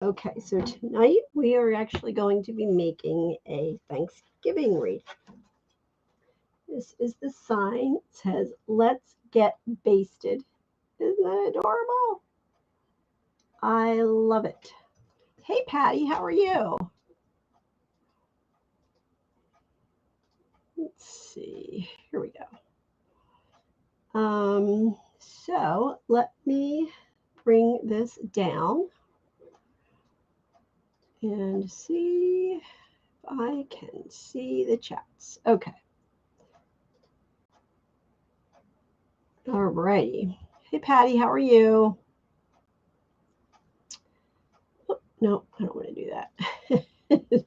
Okay, so tonight we are actually going to be making a Thanksgiving wreath. This is the sign. It says, "Let's get basted." Isn't that adorable? I love it. Hey, Patty, how are you? Let's see. Here we go. So let me bring this down and see if I can see the chats. Okay. All righty. Hey, Patty, how are you? Oh, no, I don't want to do that.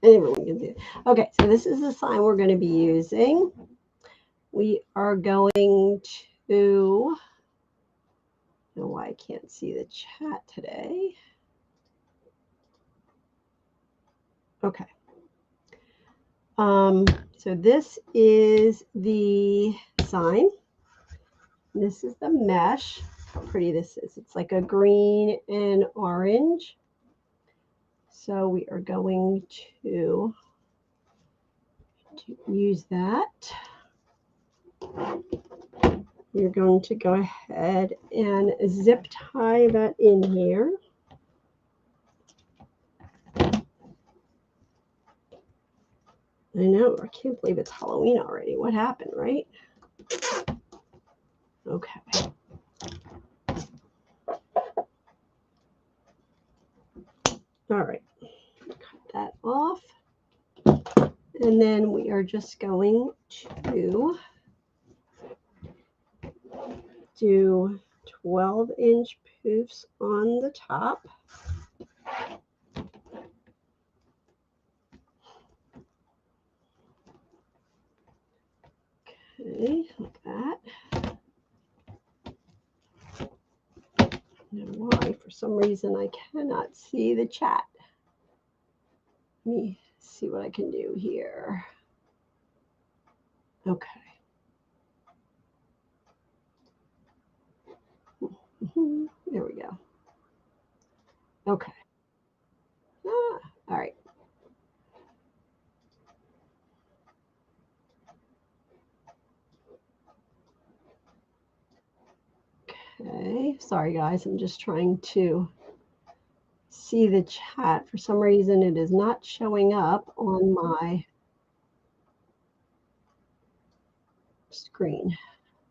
Everyone can see it. Okay, so this is the sign we're going to be using. We are going to, I don't know why I can't see the chat today. Okay. So this is the sign. This is the mesh. How pretty this is. It's like a green and orange. So we are going to use that. You're going to go ahead and zip tie that in here. I know, I can't believe it's Halloween already. What happened, right? Okay. All right, cut that off. And then we are just going to do 12-inch poofs on the top. Okay, like that. Now why, for some reason, I cannot see the chat. Let me see what I can do here. Okay. There we go. Okay. All right. Okay. Sorry, guys. I'm just trying to see the chat. For some reason, it is not showing up on my screen.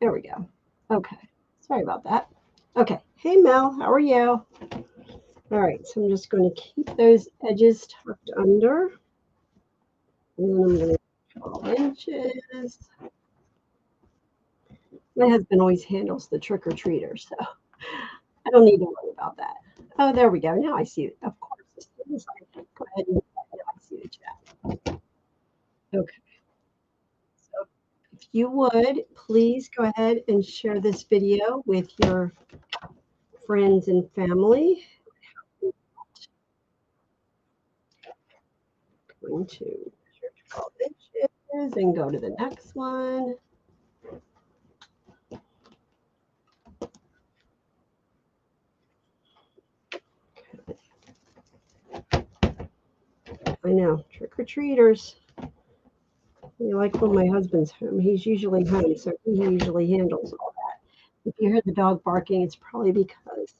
There we go. Okay. Sorry about that. Okay. Hey, Mel. How are you? All right. So I'm just going to keep those edges tucked under. And then I'm going to 12 inches. My husband always handles the trick-or-treaters, so I don't need to worry about that. Oh, there we go. Now I see it. Of course. Go ahead and now I see the chat. Okay. So if you would, please go ahead and share this video with your friends and family. I'm going to measure 12 inches and go to the next one. I know, trick-or-treaters. Like when my husband's home, he's usually home, so he usually handles all that. If you hear the dog barking, it's probably because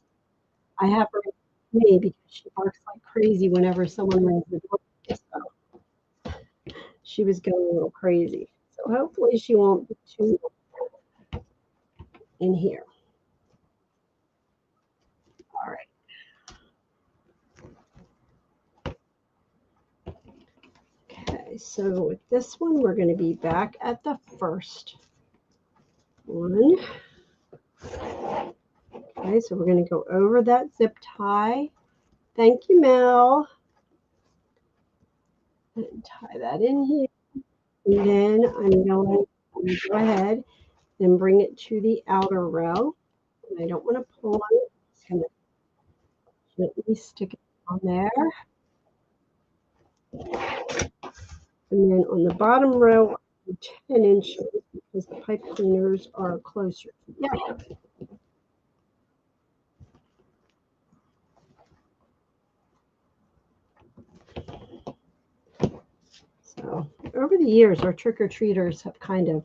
I have her with me because she barks like crazy whenever someone rings the door. So she was going a little crazy. So hopefully she won't be too in here. All right. Okay, so with this one, we're going to be back at the first one. Okay, so we're going to go over that zip tie. Thank you, Mel. And tie that in here. And then I'm going to go ahead and bring it to the outer row. And I don't want to pull on it. I'm just going to gently stick it on there. And then on the bottom row, 10 inches because the pipe cleaners are closer together. So over the years, our trick-or-treaters have kind of,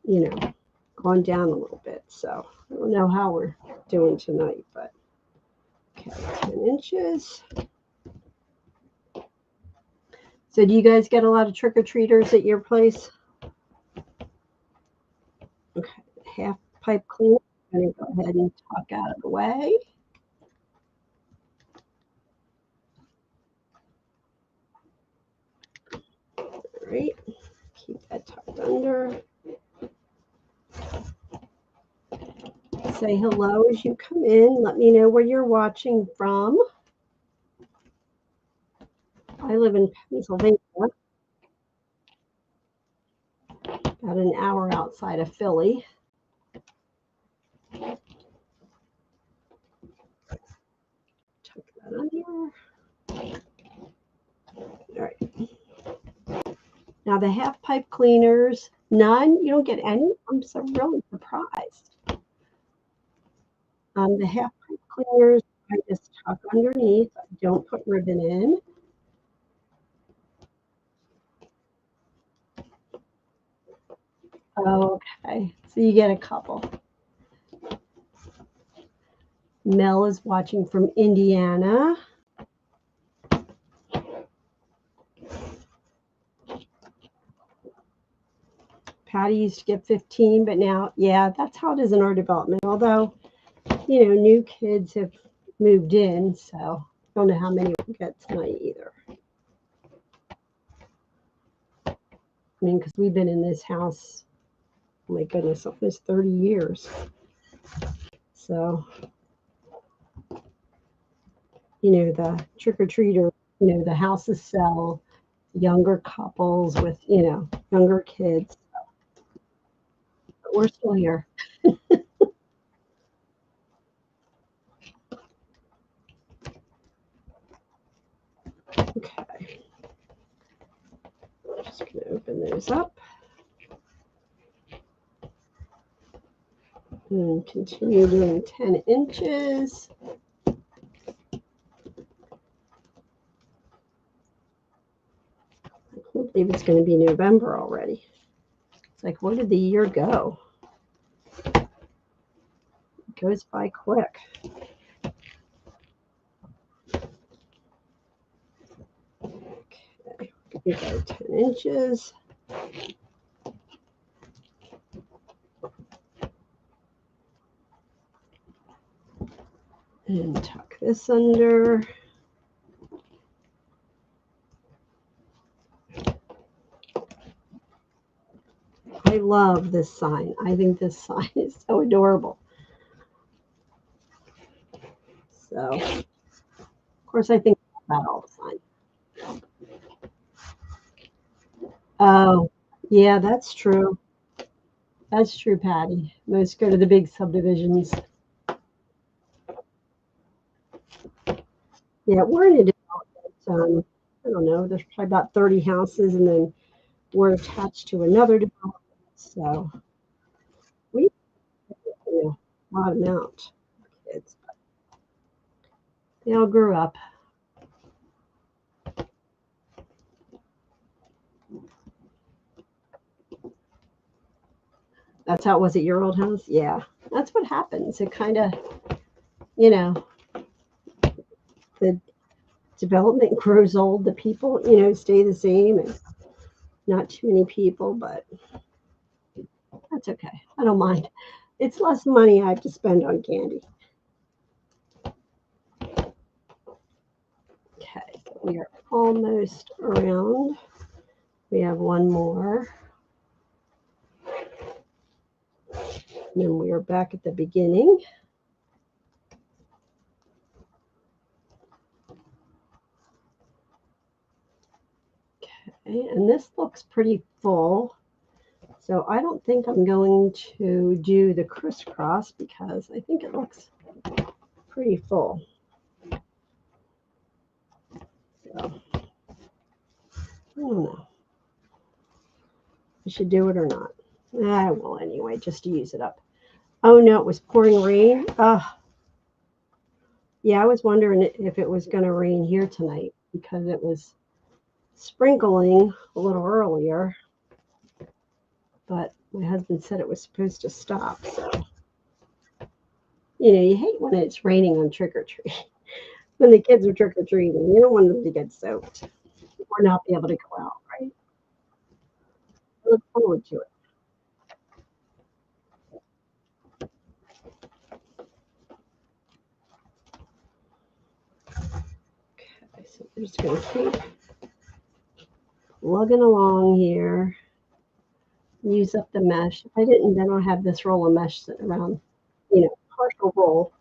you know, gone down a little bit. So I don't know how we're doing tonight, but okay, 10 inches. So do you guys get a lot of trick-or-treaters at your place? Okay, half pipe clean. I'm going to go ahead and tuck out of the way. All right, keep that tucked under. Say hello as you come in. Let me know where you're watching from. I live in Pennsylvania, about an hour outside of Philly. Tuck that under. All right. Now the half pipe cleaners, none. You don't get any. I'm so really surprised. The half pipe cleaners, I just tuck underneath. I don't put ribbon in. Okay, so you get a couple. Mel is watching from Indiana. Patty used to get 15, but now, yeah, that's how it is in our development. Although, you know, new kids have moved in, so I don't know how many we'll get tonight either. I mean, because we've been in this house, oh my goodness, almost 30 years. So, you know, the trick-or-treater, you know, the houses sell younger couples with, you know, younger kids. But we're still here. Okay. I'm just going to open those up. And continue doing 10 inches. I can't believe it's going to be November already. It's like, where did the year go? It goes by quick. Okay, we go 10 inches. And tuck this under. I love this sign. I think this sign is so adorable. So, of course, I think about all the signs. Oh, yeah, that's true. That's true, Patty. Most go to the big subdivisions. Yeah, we're in a development. I don't know, there's probably about 30 houses, and then we're attached to another development. So we, you know, a lot amount of kids. But they all grew up. That's how it was at your old house? Yeah, that's what happens. It kind of, you know, the development grows old. The people, you know, stay the same, and not too many people, but that's okay. I don't mind. It's less money I have to spend on candy. Okay, we are almost around. We have one more. And then we are back at the beginning. Okay, and this looks pretty full. So I don't think I'm going to do the crisscross because I think it looks pretty full. So I don't know. I should do it or not. I will anyway, just to use it up. Oh no, it was pouring rain. Yeah, I was wondering if it was going to rain here tonight because it was sprinkling a little earlier, but my husband said it was supposed to stop. So, you hate when it's raining on trick or treat. When the kids are trick or treating, you don't want them to get soaked or not be able to go out, right? I look forward to it. Okay, so we're just going to keep plugging along here. Use up the mesh. If I didn't, then I'll have this roll of mesh sitting around, partial roll.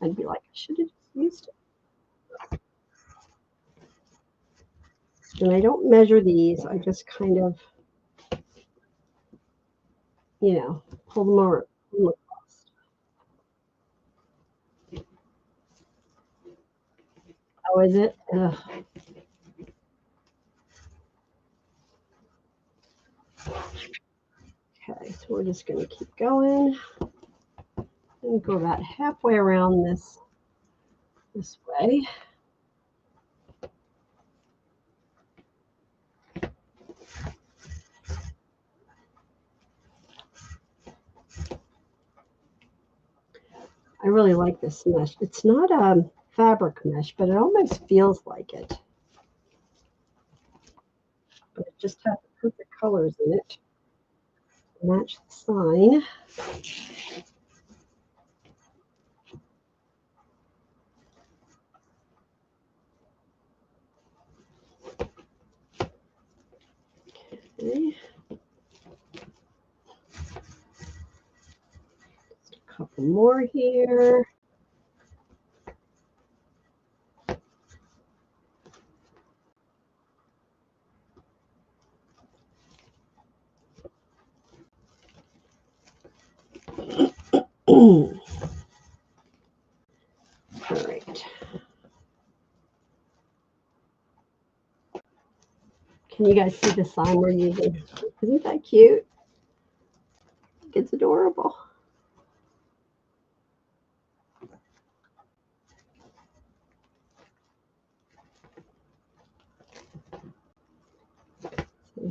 I'd be like, I should have just used it. And I don't measure these. I just kind of, pull them over. How is it? Ugh. Okay, so we're just going to keep going and go about halfway around this way. I really like this mesh. It's not a fabric mesh, but it almost feels like it. But it just has the perfect colors in it to match the sign. Okay. Just a couple more here. All right. Can you guys see the sign we're using? Isn't that cute? It's adorable.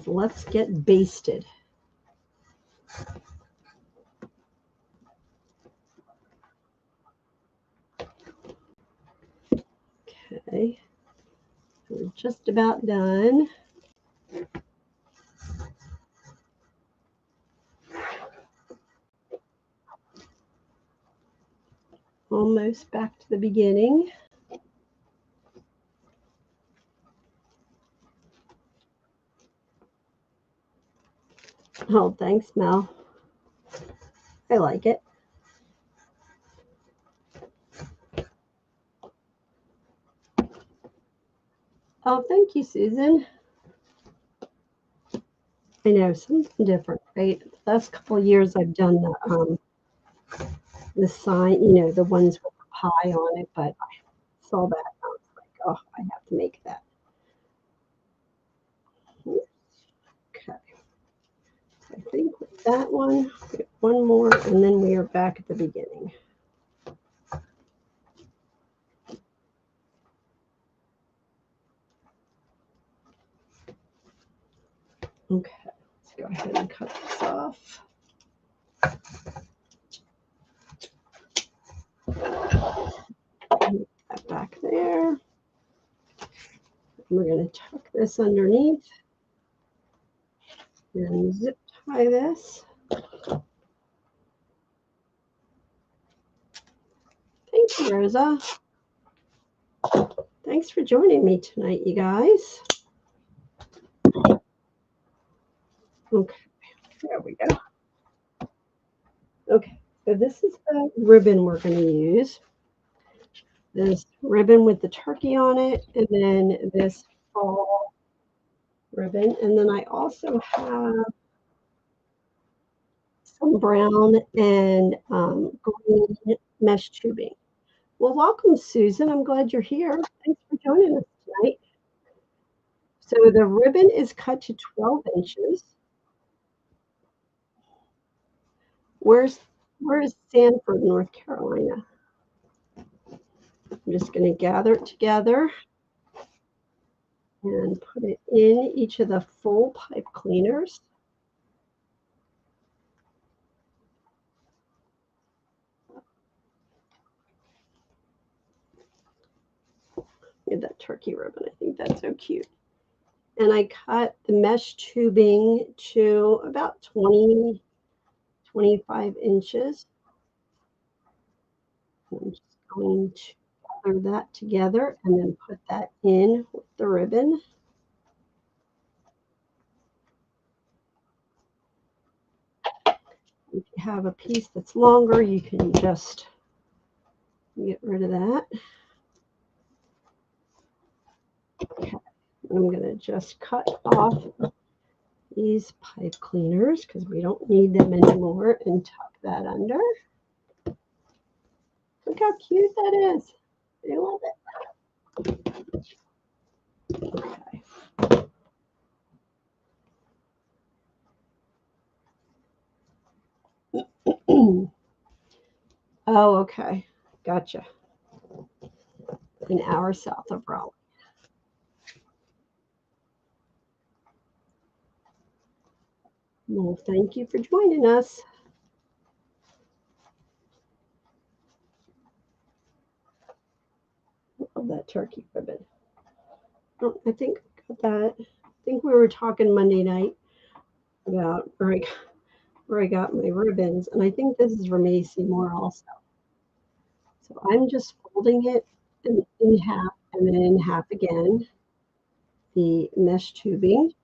So let's get basted. Okay. We're just about done. Almost back to the beginning. Oh, thanks, Mel. I like it. Oh, thank you, Susan. I know, something different, right? The last couple of years I've done the sign, the ones with the pie on it, but I saw that and I was like, oh, I have to make that. Okay. I think with that one, one more, and then we are back at the beginning. Okay, let's go ahead and cut this off. Put that back there. We're going to tuck this underneath and zip tie this. Thank you, Rosa. Thanks for joining me tonight, you guys. Okay, there we go. Okay, so this is the ribbon we're going to use. This ribbon with the turkey on it, and then this fall ribbon. And then I also have some brown and green mesh tubing. Well, welcome, Susan. I'm glad you're here. Thanks for joining us tonight. So the ribbon is cut to 12 inches. Where is Sanford, North Carolina? I'm just going to gather it together. and put it in each of the full pipe cleaners. Look at that turkey ribbon. I think that's so cute. And I cut the mesh tubing to about 20, 25 inches. I'm just going to gather that together and then put that in with the ribbon. If you have a piece that's longer, you can just get rid of that. Okay, I'm going to just cut off these pipe cleaners because we don't need them anymore and tuck that under. Look how cute that is. I love it. Okay. Oh, okay. Gotcha. An hour south of Raleigh. Well, thank you for joining us. Love that turkey ribbon. Oh, I think I got that. I think we were talking Monday night about where I got my ribbons, and I think this is from Macy Moore also. So I'm just folding it in half and then in half again, the mesh tubing.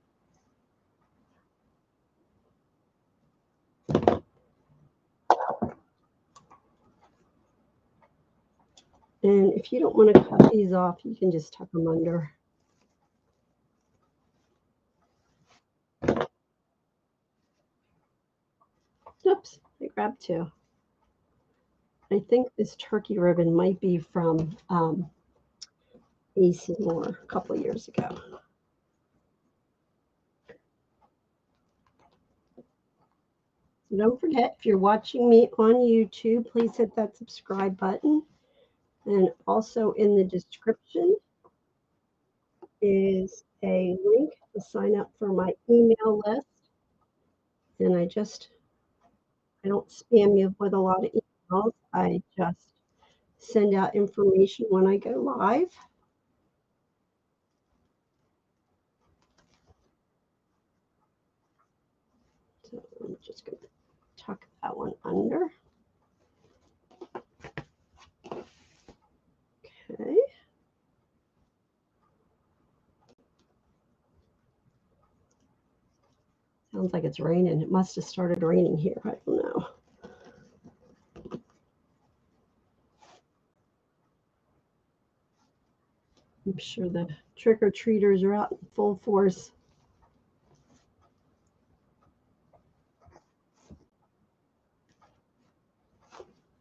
And if you don't want to cut these off, you can just tuck them under. Oops, I grabbed two. I think this turkey ribbon might be from AC Moore a couple of years ago. So don't forget, if you're watching me on YouTube, please hit that subscribe button. And also in the description is a link to sign up for my email list. And I don't spam you with a lot of emails. I just send out information when I go live. So I'm just going to tuck that one under. Okay. Sounds like it's raining. It must have started raining here. I don't know. I'm sure the trick-or-treaters are out in full force.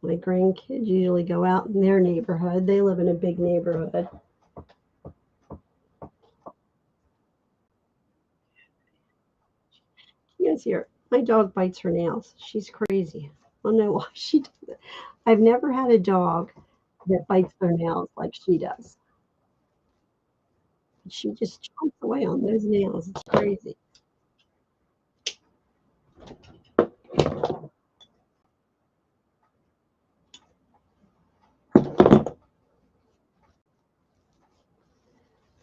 My grandkids usually go out in their neighborhood. They live in a big neighborhood. Yes, here. My dog bites her nails. She's crazy. I don't know why she does it. I've never had a dog that bites their nails like she does. She just chomps away on those nails. It's crazy.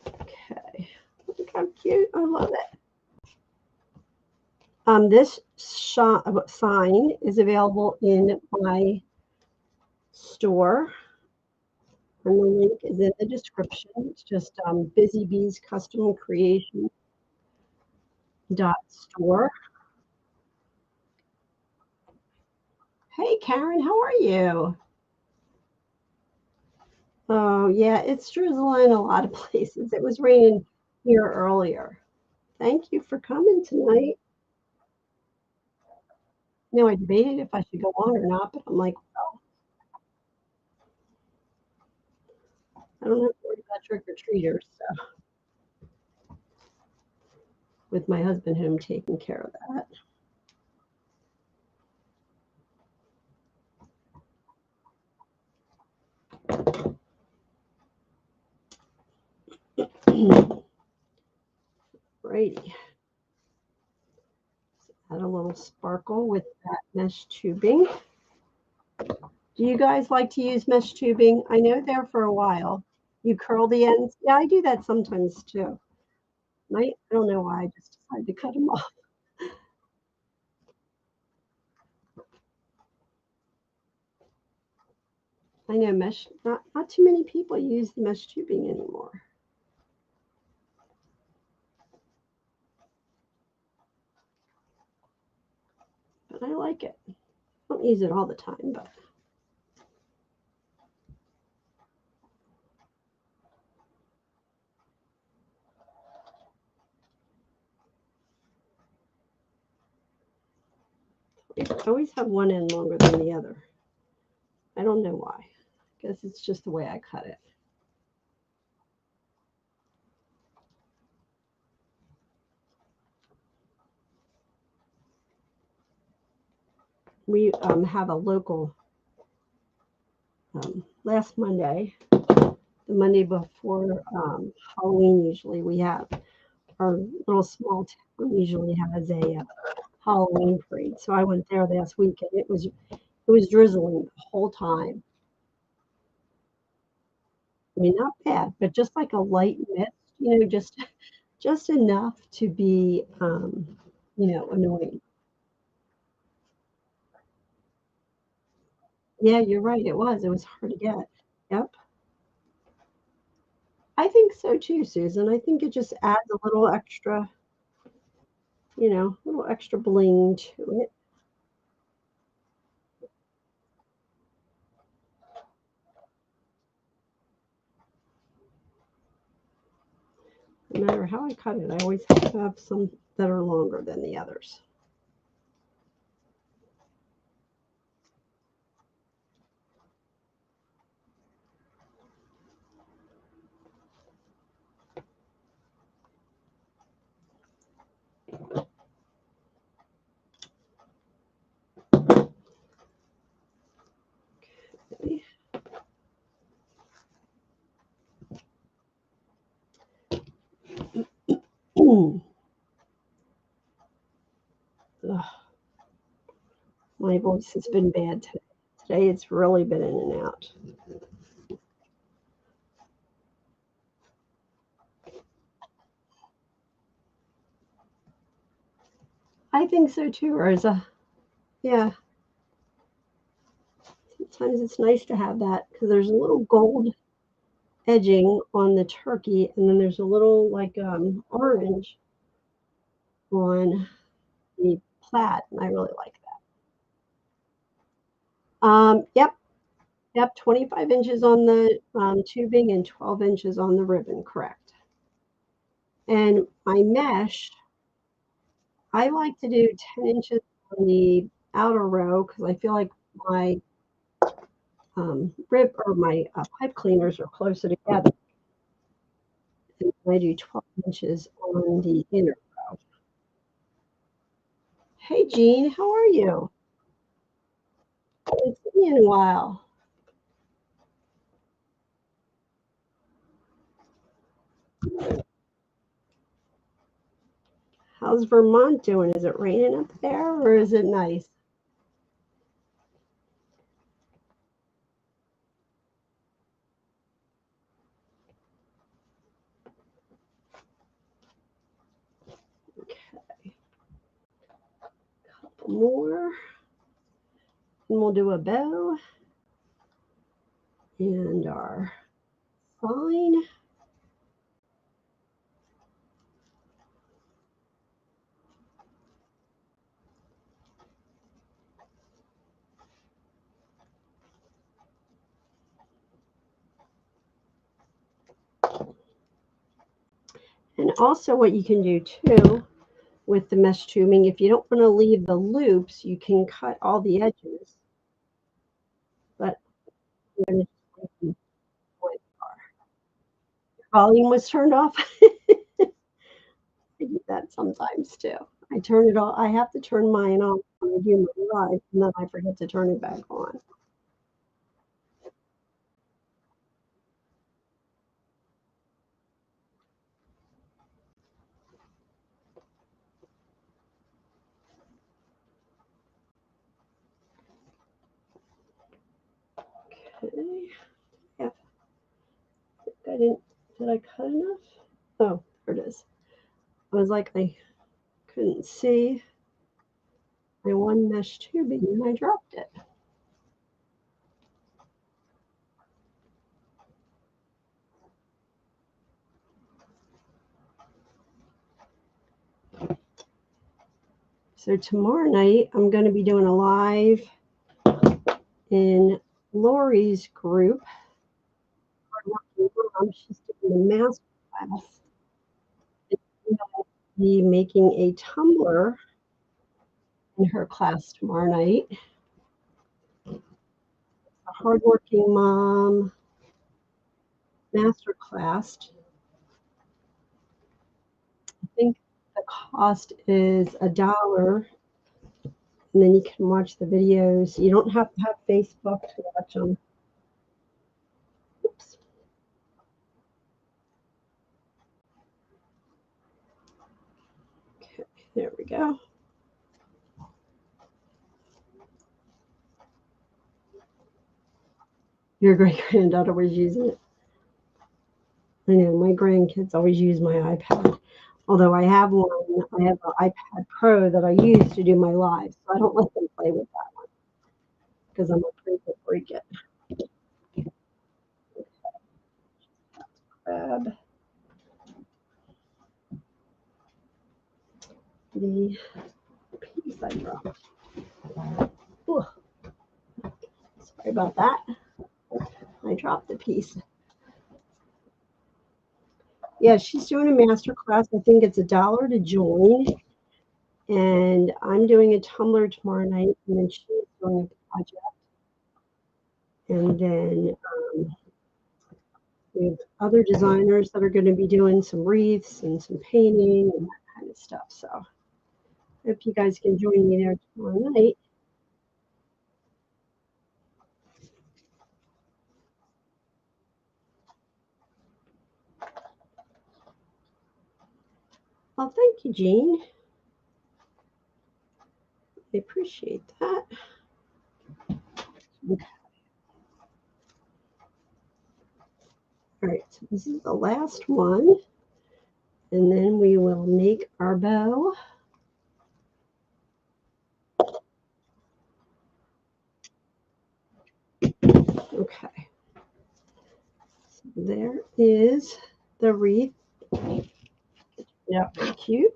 Okay. Look how cute. I love it. This sign is available in my store. And the link is in the description. It's just Busy Bees Custom Creation .store. Hey, Karen, how are you? Oh, yeah, it's drizzling a lot of places. It was raining here earlier. Thank you for coming tonight. I debated if I should go on or not, but I'm like, well, I don't have to worry about trick-or-treaters. So with my husband home taking care of that. Alrighty. Add a little sparkle with that mesh tubing. Do you guys like to use mesh tubing? I know there for a while. You curl the ends. Yeah, I do that sometimes too. I don't know why I just decided to cut them off. I know mesh, not too many people use the mesh tubing anymore. But I like it. I don't use it all the time, but I always have one end longer than the other. I don't know why. I guess it's just the way I cut it. We have a local, last Monday, the Monday before Halloween, usually we have our little small town usually has a Halloween parade. So I went there last week and it was drizzling the whole time. I mean, not bad, but just like a light mist, just enough to be, annoying. Yeah, you're right. It was. It was hard to get. Yep. I think so too, Susan. I think it just adds a little extra, a little extra bling to it. No matter how I cut it, I always have some that are longer than the others. Okay. My voice has been bad today. Today it's really been in and out. I think so too, Rosa. Yeah. Sometimes it's nice to have that because there's a little gold edging on the turkey, and then there's a little like orange on the plaid, and I really like that. Yep, 25 inches on the tubing and 12 inches on the ribbon, correct. And my mesh, I like to do 10 inches on the outer row because I feel like my rib or my pipe cleaners are closer together. And I do 12 inches on the inner row. Hey, Jean, how are you? It's been a while. How's Vermont doing? Is it raining up there or is it nice? Okay, couple more. And we'll do a bow and our sign. And also what you can do too with the mesh tubing, if you don't want to leave the loops, you can cut all the edges. But I'm going volume was turned off. I do that sometimes too. I turn it off. I have to turn mine off when I do my live, and then I forget to turn it back on. Okay. Yeah. Did I cut enough? Oh, there it is. I was like, I couldn't see my one mesh tubing and I dropped it. So tomorrow night, I'm going to be doing a live in Lori's group. She's doing the master class. I'm going to be making a tumbler in her class tomorrow night. A hardworking mom master class. I think the cost is $1, and then you can watch the videos. You don't have to have Facebook to watch them. Oops. Okay, there we go. Your great granddaughter was using it. I know my grandkids always use my iPad. Although I have an iPad Pro that I use to do my lives, so I don't let them play with that one because I'm afraid they'll break it. Grab the piece I dropped. Ooh. Sorry about that. I dropped the piece. Yeah, she's doing a master class. I think it's $1 to join. And I'm doing a tumbler tomorrow night, and then she's doing a project. And then we have other designers that are going to be doing some wreaths and some painting and that kind of stuff. So I hope you guys can join me there tomorrow night. Well, thank you, Jean. I appreciate that. Okay. All right, so this is the last one. And then we will make our bow. Okay. So there is the wreath. Yep, cute.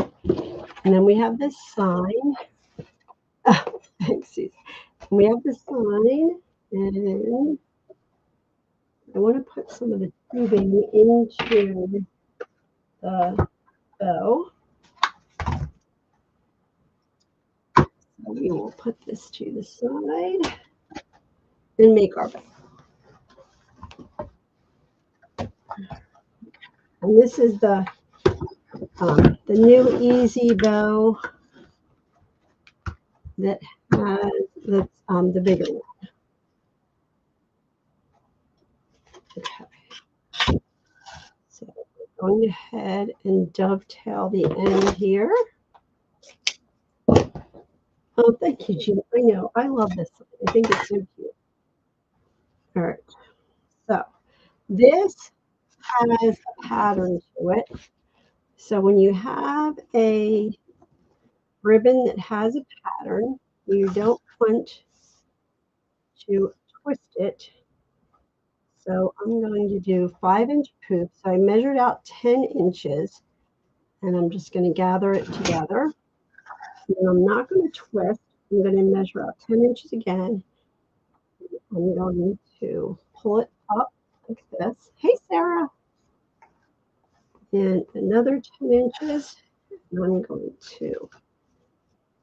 And then we have this sign. Oh, thanks, Susan. We have the sign, and I want to put some of the tubing into the bow. So we will put this to the side and make our bow. And this is the new easy bow that has the bigger one. Okay. So we're going ahead and dovetail the end here. Oh, thank you, Jean. I know. I love this. I think it's so cute. All right. So this has a pattern to it. So when you have a ribbon that has a pattern, you don't want to twist it. So I'm going to do 5-inch hoops. I measured out 10 inches, and I'm just going to gather it together. And I'm not going to twist. I'm going to measure out 10 inches again. I'm going to pull it up like this. Hey, Sarah. And another 10 inches. And I'm going to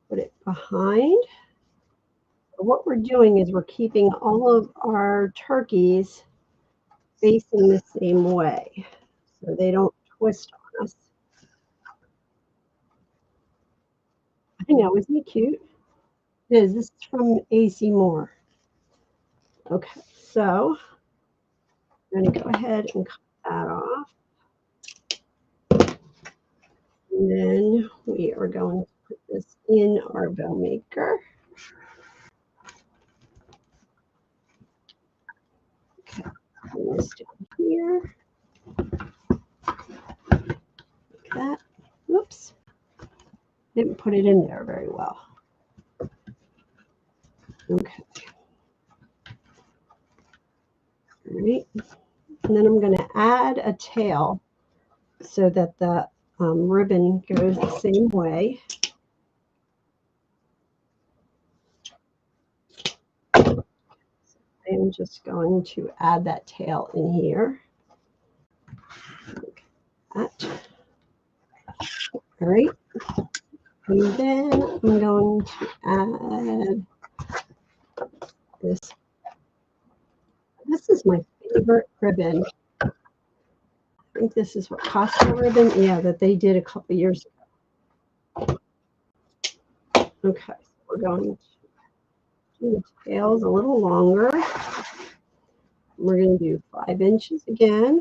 put it behind. So what we're doing is we're keeping all of our turkeys facing the same way so they don't twist on us. I know, isn't it cute? It is. This is from AC Moore. Okay, so I'm going to go ahead and cut that off. And then we are going to put this in our bow maker. this down here. Like that. Oops. Didn't put it in there very well. Okay. All right. And then I'm going to add a tail so that the ribbon goes the same way. I'm just going to add that tail in here. Like that. All right. And then I'm going to add this. This is my favorite ribbon. I think this is what Costco ribbon, yeah, that they did a couple years ago. Okay, so we're going to do the tails a little longer. We're going to do 5 inches again.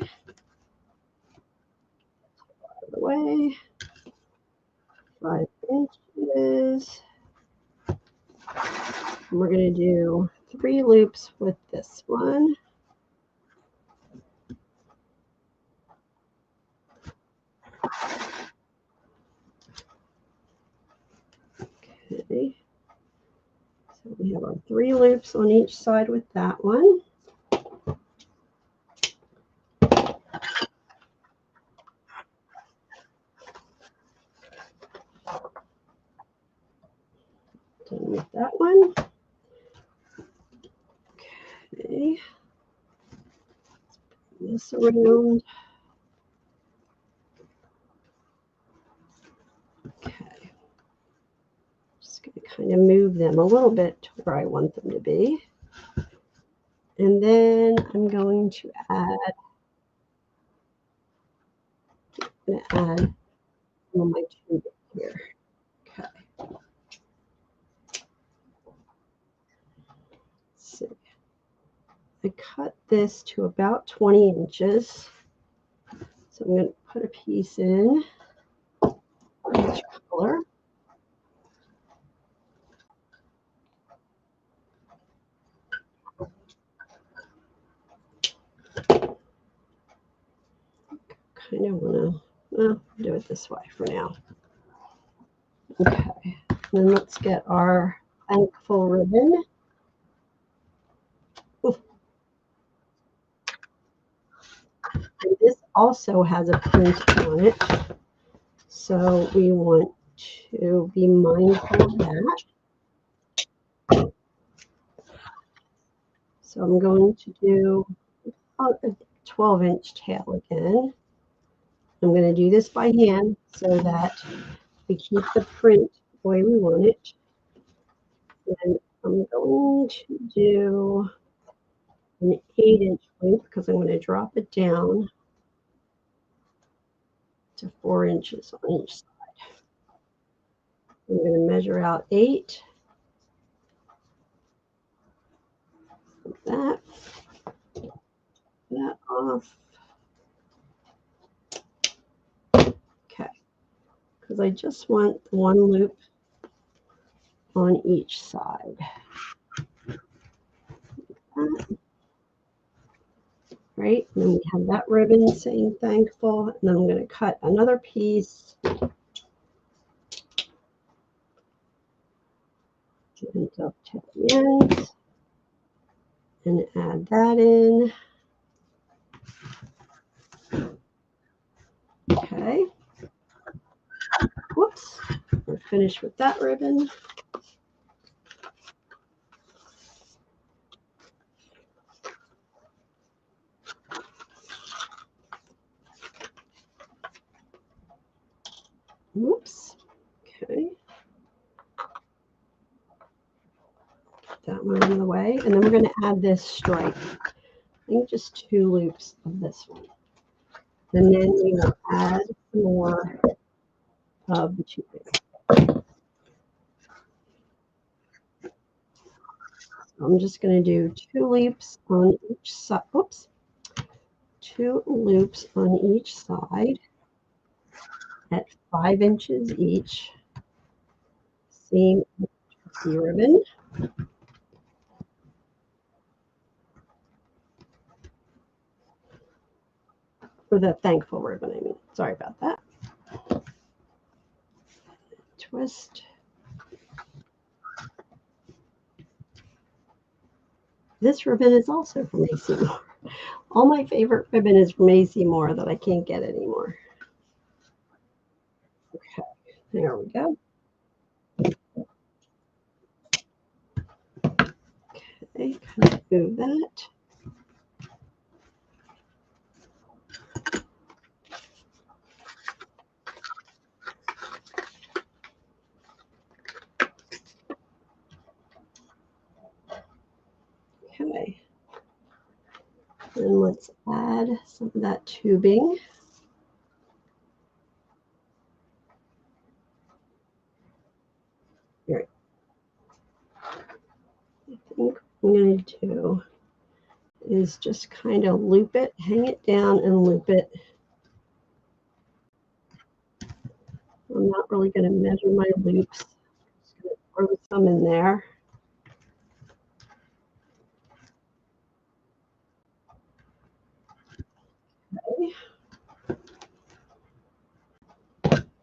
Out of the way. 5 inches. And we're going to do 3 loops with this one. Okay. So we have our 3 loops on each side with that one. Done with that one. Okay. This around. Okay. Just going to kind of move them a little bit to where I want them to be. And then I'm going to add some of my tube here. Okay. Let's see. I cut this to about 20 inches. So I'm going to put a piece in each color. Kind of want to do it this way for now. Okay. Then let's get our thankful ribbon. Ooh. And this also has a print on it. So we want to be mindful of that. So I'm going to do a 12-inch tail again. I'm going to do this by hand so that we keep the print the way we want it. And I'm going to do an 8-inch length because I'm going to drop it down to 4 inches on each side. I'm going to measure out 8. Like that. That off. Okay. Because I just want one loop on each side. Right, and then we have that ribbon saying thankful, and then I'm going to cut another piece and dovetail the ends and add that in. Okay. Whoops. We're finished with that ribbon. Whoops. Okay. Get that one out of the way. And then we're going to add this stripe. I think just 2 loops of this one. And then we will add some more of the tubing. I'm just going to do 2 loops on each side. Oops. 2 loops on each side at 5 inches each. Seam the ribbon. or the thankful ribbon, I mean. Sorry about that. Twist. This ribbon is also from AC Moore. All my favorite ribbon is from AC Moore that I can't get anymore. Okay, there we go. Okay, kind of move that. Okay. And let's add some of that tubing. Here. I think what I'm going to do is just kind of loop it, hang it down and loop it. I'm not really going to measure my loops. I'm just going to throw some in there. Okay.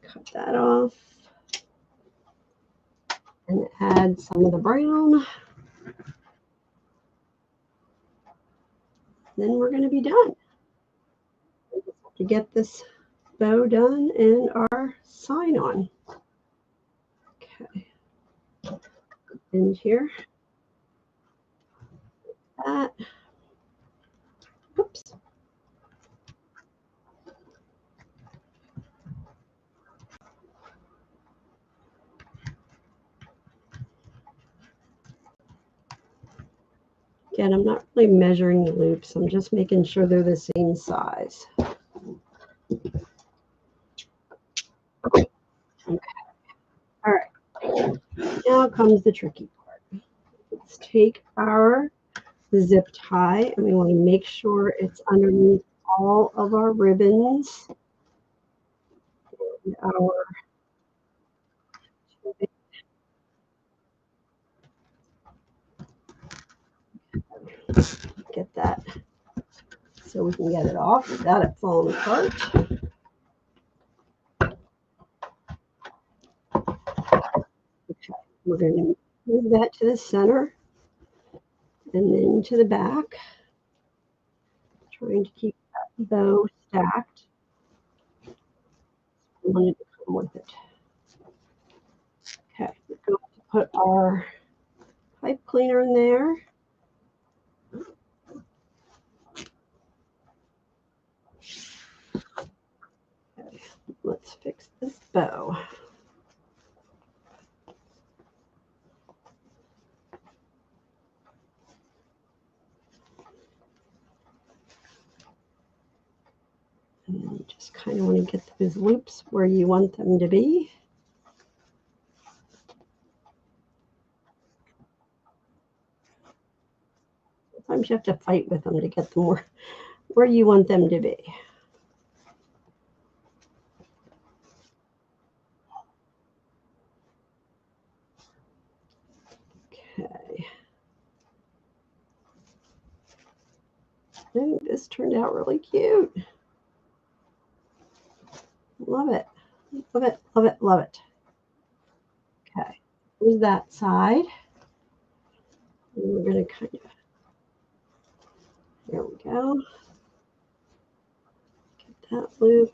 Cut that off. And add some of the brown. Then we're going to be done. To get this bow done and our sign on. Okay. And here. That. Oops. Again, I'm not really measuring the loops. I'm just making sure they're the same size. Okay. All right. Now comes the tricky part. Let's take our zip tie and we want to make sure it's underneath all of our ribbons. And our get that so we can get it off without it falling apart. Okay, we're going to move that to the center and then to the back, trying to keep that bow stacked. I wanted to come with it. Okay, we're going to put our pipe cleaner in there. Okay, let's fix this bow. And you just kind of want to get those loops where you want them to be. Sometimes you have to fight with them to get them where you want them to be. Okay. I think this turned out really cute. Love it. Love it, love it, love it. Okay, here's that side. And we're going to kind of, there we go. Get that loop.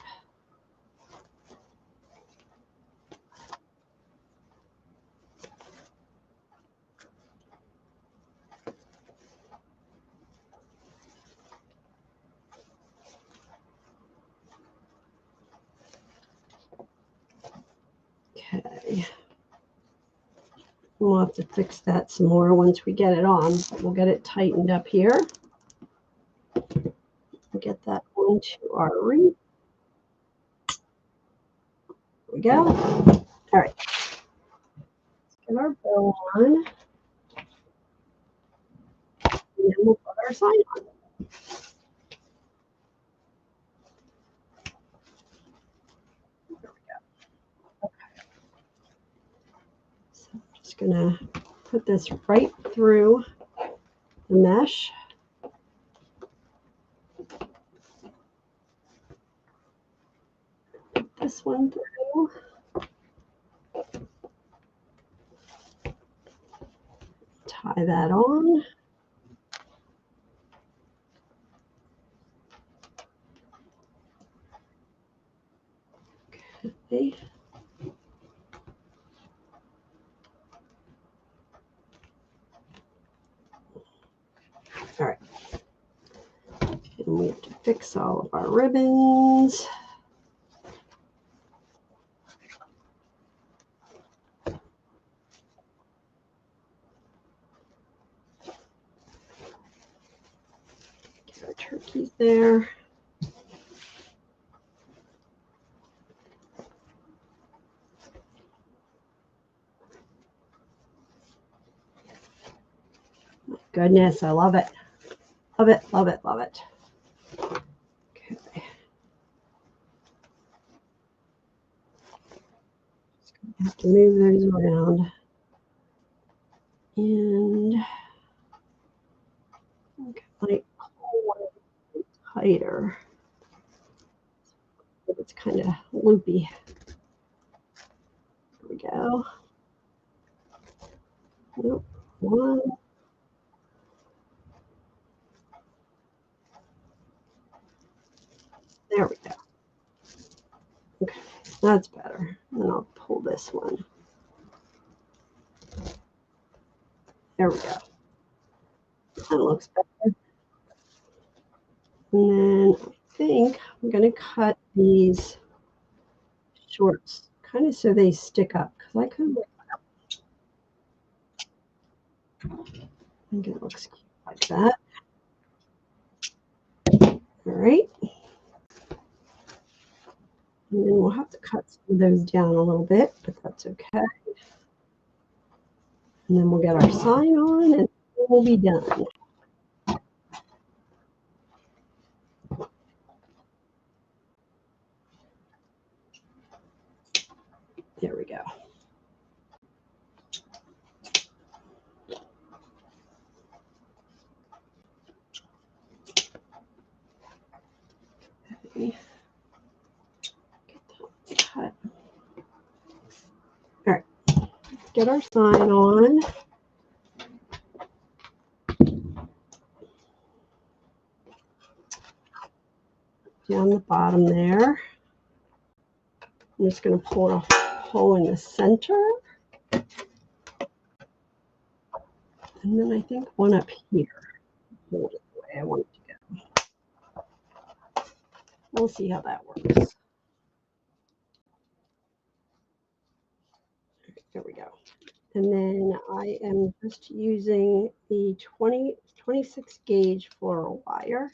Okay. We'll have to fix that some more once we get it on. We'll get it tightened up here. We'll get that onto our wreath. There we go. All right. Let's get our bow on. And then we'll put our sign on. There we go. Okay. So I'm just going to put this right through the mesh. this one through. Tie that on. Okay. All right. And we have to fix all of our ribbons. Get our turkeys there. My goodness, I love it. Love it, love it, love it. Okay. Just gonna have to move those around. And like tighter. It's kind of loopy. There we go. Nope. One. There we go. Okay, that's better. And I'll pull this one. There we go. That looks better. And then I think I'm going to cut these shorts kind of so they stick up, because I could. I think it looks cute like that. All right. And then we'll have to cut some of those down a little bit, but that's okay. And then we'll get our sign on and we'll be done. There we go. Okay. Get that cut. All right. Let's get our sign on. Down the bottom there. I'm just going to pull a hole in the center. And then I think one up here. Hold it the way I want it to go. We'll see how that works. There we go. And then I am just using the 26 gauge floral wire.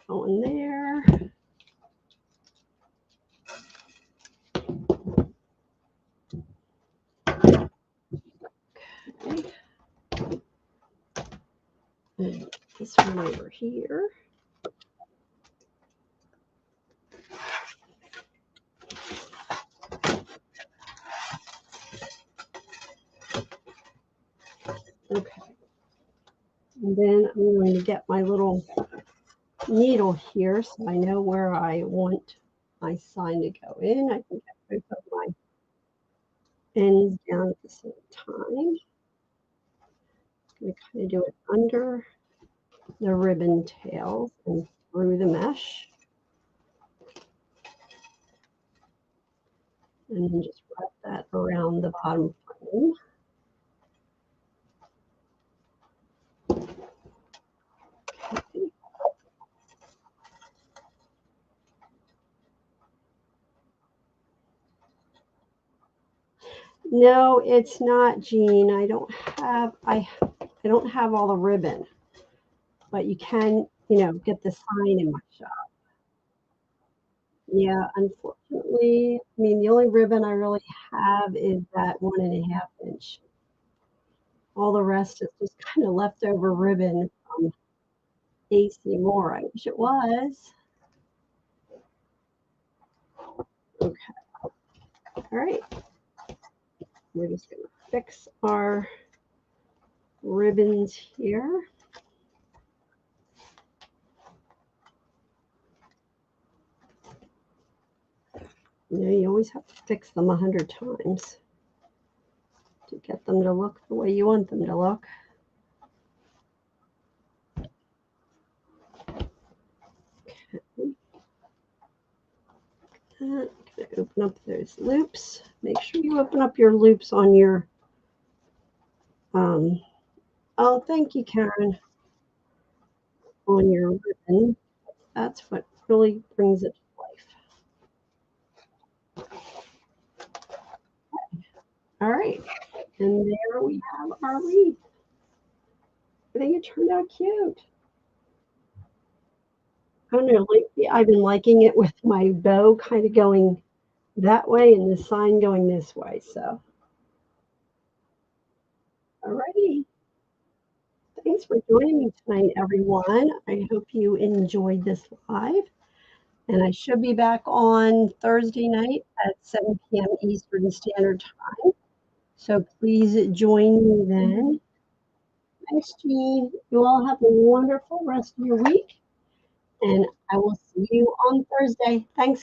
On there. Okay. And this one over here. Okay. And then I'm going to get my little needle here so I know where I want my sign to go in. I can get both of my ends down at the same time. I'm going to kind of do it under the ribbon tails and through the mesh. And then just wrap that around the bottom frame. Okay. No, it's not, Jean. I don't have all the ribbon, but you can, get the sign in my shop. Yeah, unfortunately, I mean, the only ribbon I really have is that 1.5 inch. All the rest is just kind of leftover ribbon from AC Moore. I wish it was. Okay. All right. We're just going to fix our ribbons here. You know, you always have to fix them 100 times to get them to look the way you want them to look. Okay. I'm going to open up those loops. Make sure you open up your loops on your, oh, thank you, Karen, on your ribbon. That's what really brings it to life. All right, and there we have our wreath. I think it turned out cute. I don't know, lately I've been liking it with my bow kind of going that way and the sign going this way. So, all righty. Thanks for joining me tonight, everyone. I hope you enjoyed this live. And I should be back on Thursday night at 7 p.m. Eastern Standard Time. So please join me then. Thanks, Jean. You all have a wonderful rest of your week. And I will see you on Thursday. Thanks.